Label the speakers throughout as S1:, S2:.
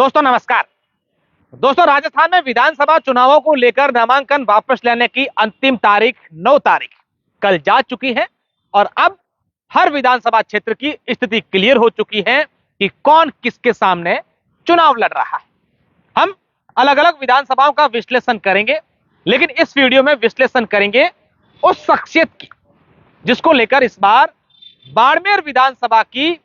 S1: दोस्तों नमस्कार। दोस्तों राजस्थान में विधानसभा चुनावों को लेकर नामांकन वापस लेने की अंतिम तारीख 9 तारीख कल जा चुकी है और अब हर विधानसभा क्षेत्र की स्थिति क्लियर हो चुकी है कि कौन किसके सामने चुनाव लड़ रहा है। हम अलग अलग विधानसभाओं का विश्लेषण करेंगे, लेकिन इस वीडियो में विश्लेषण करेंगे उस शख्सियत की जिसको लेकर इस बार बाड़मेर विधानसभा की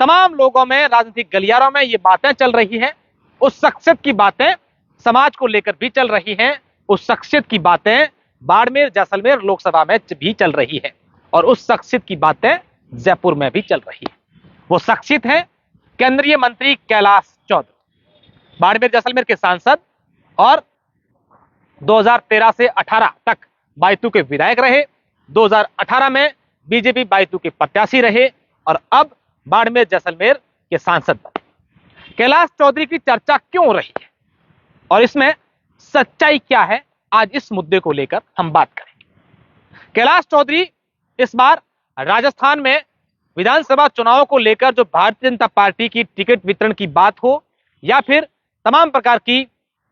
S1: तमाम लोगों में, राजनीतिक गलियारों में ये बातें चल रही हैं। उस शख्सियत की बातें समाज को लेकर भी चल रही हैं। उस शख्सियत की बातें बाड़मेर जैसलमेर लोकसभा में भी चल रही है और उस शख्सियत की बातें जयपुर में भी चल रही है। वो शख्सियत है केंद्रीय मंत्री कैलाश चौधरी, बाड़मेर जैसलमेर के सांसद और 2013 से 18 तक बायतू के विधायक रहे। 2018 में बीजेपी बायतू के प्रत्याशी रहे और अब बाड़मेर जैसलमेर के सांसद बने। कैलाश चौधरी की चर्चा क्यों रही है और इसमें सच्चाई क्या है, आज इस मुद्दे को लेकर हम बात करेंगे। कैलाश चौधरी इस बार राजस्थान में विधानसभा चुनावों को लेकर जो भारतीय जनता पार्टी की टिकट वितरण की बात हो या फिर तमाम प्रकार की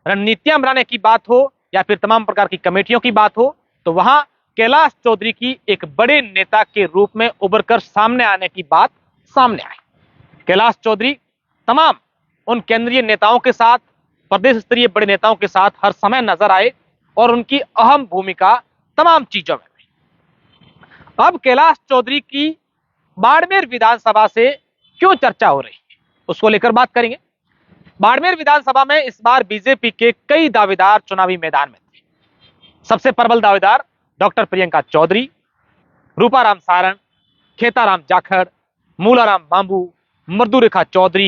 S1: रणनीतियां बनाने की बात हो या फिर तमाम प्रकार की कमेटियों की बात हो, तो वहां कैलाश चौधरी की एक बड़े नेता के रूप में उभरकर सामने आने की बात सामने आई। कैलाश चौधरी तमाम उन केंद्रीय नेताओं के साथ, प्रदेश स्तरीय बड़े नेताओं के साथ हर समय नजर आए और उनकी अहम भूमिका तमाम चीजों में हुई। अब कैलाश चौधरी की बाड़मेर विधानसभा से क्यों चर्चा हो रही है, उसको लेकर बात करेंगे। बाड़मेर विधानसभा में इस बार बीजेपी के कई दावेदार चुनावी मैदान में थे। सबसे प्रबल दावेदार डॉक्टर प्रियंका चौधरी, रूपाराम सारण, खेताराम जाखड़, मूलाराम बांबू, मृदुरेखा चौधरी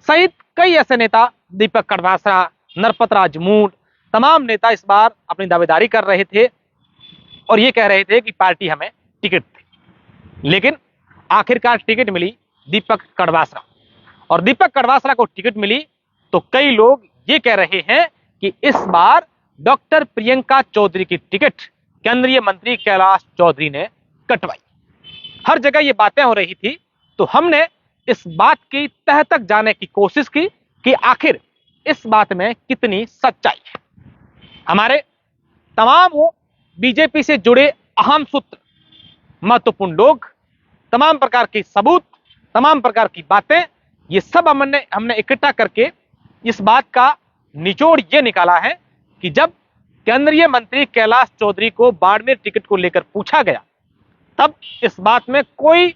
S1: सहित कई ऐसे नेता, दीपक कड़वासरा, नरपतराज मूड, तमाम नेता इस बार अपनी दावेदारी कर रहे थे और ये कह रहे थे कि पार्टी हमें टिकट दे। लेकिन आखिरकार टिकट मिली दीपक कड़वासरा और दीपक कड़वासरा को टिकट मिली तो कई लोग ये कह रहे हैं कि इस बार डॉक्टर प्रियंका चौधरी की टिकट केंद्रीय मंत्री कैलाश चौधरी ने कटवाई। हर जगह ये बातें हो रही थी, तो हमने इस बात की तह तक जाने की कोशिश की कि आखिर इस बात में कितनी सच्चाई है। हमारे तमाम वो बीजेपी से जुड़े अहम सूत्र, महत्वपूर्ण लोग, तमाम प्रकार के सबूत, तमाम प्रकार की बातें, ये सब हमने इकट्ठा करके इस बात का निचोड़ ये निकाला है कि जब केंद्रीय मंत्री कैलाश चौधरी को बाड़मेर टिकट को लेकर पूछा गया तब इस बात में कोई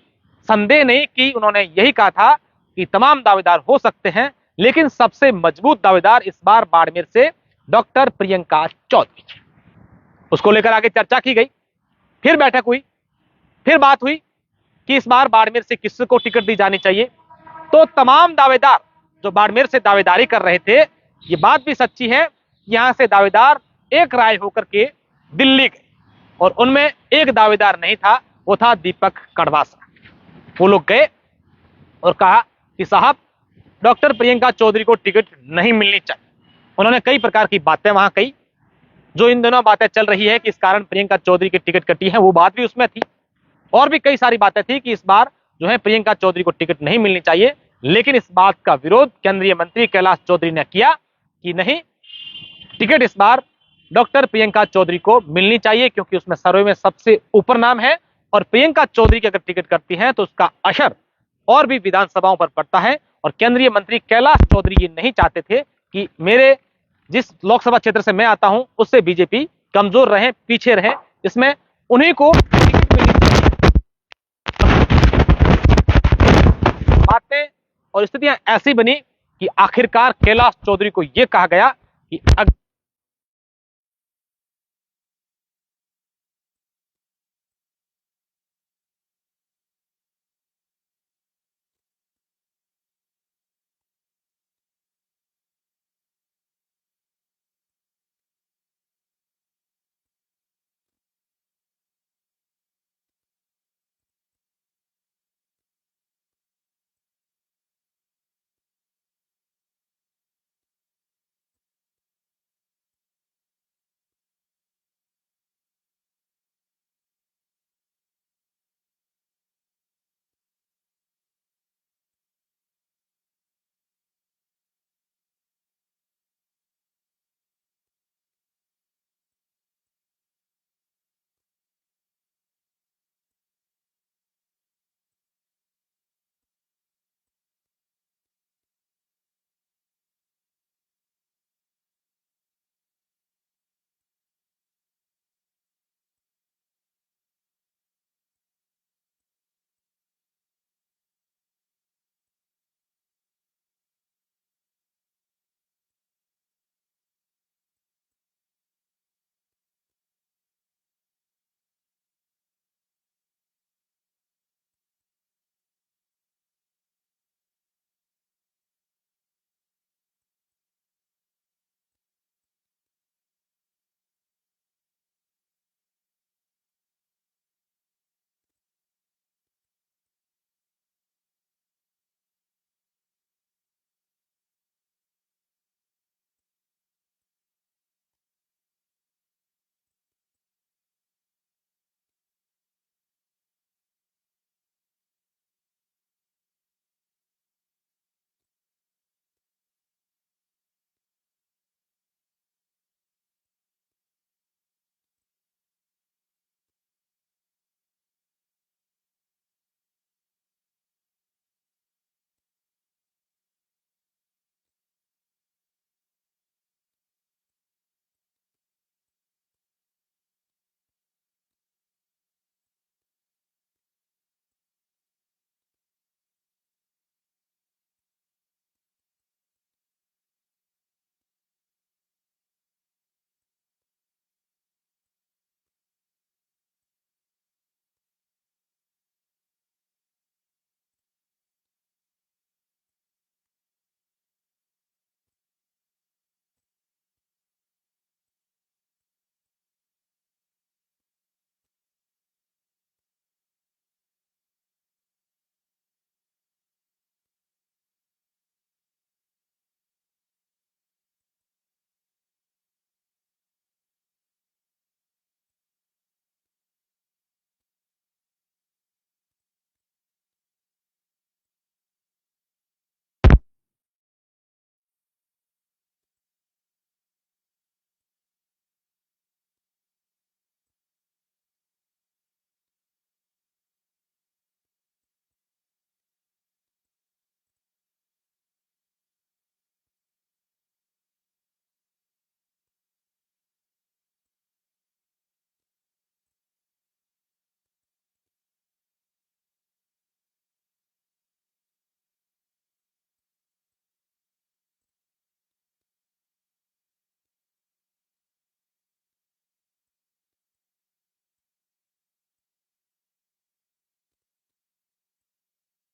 S1: संदेह नहीं कि उन्होंने यही कहा था कि तमाम दावेदार हो सकते हैं, लेकिन सबसे मजबूत दावेदार इस बार बाड़मेर से डॉक्टर प्रियंका चौधरी। उसको लेकर आगे चर्चा की गई, फिर बैठक हुई, फिर बात हुई कि इस बार बाड़मेर से किसको टिकट दी जानी चाहिए। तो तमाम दावेदार जो बाड़मेर से दावेदारी कर रहे थे, ये बात भी सच्ची है, यहां से दावेदार एक राय होकर के दिल्ली गए और उनमें एक दावेदार नहीं था, वो था दीपक कड़वासरा। वो लोग गए और कहा कि साहब डॉक्टर प्रियंका चौधरी को टिकट नहीं मिलनी चाहिए। उन्होंने कई प्रकार की बातें वहां कही, जो इन दिनों बातें चल रही है कि इस कारण प्रियंका चौधरी की टिकट कटी है, वो बात भी उसमें थी। और भी कई सारी बातें थी कि इस बार जो है प्रियंका चौधरी को टिकट नहीं मिलनी चाहिए, लेकिन इस बात का विरोध केंद्रीय मंत्री कैलाश चौधरी ने किया कि नहीं, टिकट इस बार डॉक्टर प्रियंका चौधरी को मिलनी चाहिए क्योंकि उसमें सर्वे में सबसे ऊपर नाम है और प्रियंका चौधरी की अगर टिकट करती है तो उसका असर और भी विधानसभाओं पर पड़ता है। और केंद्रीय मंत्री कैलाश चौधरी ये नहीं चाहते थे कि मेरे जिस लोकसभा क्षेत्र से मैं आता हूं उससे बीजेपी कमजोर रहे, पीछे रहे, इसमें उन्हीं को टिकट मिलनी चाहिए। बातें और स्थितियां ऐसी बनी कि आखिरकार कैलाश चौधरी को यह कहा गया कि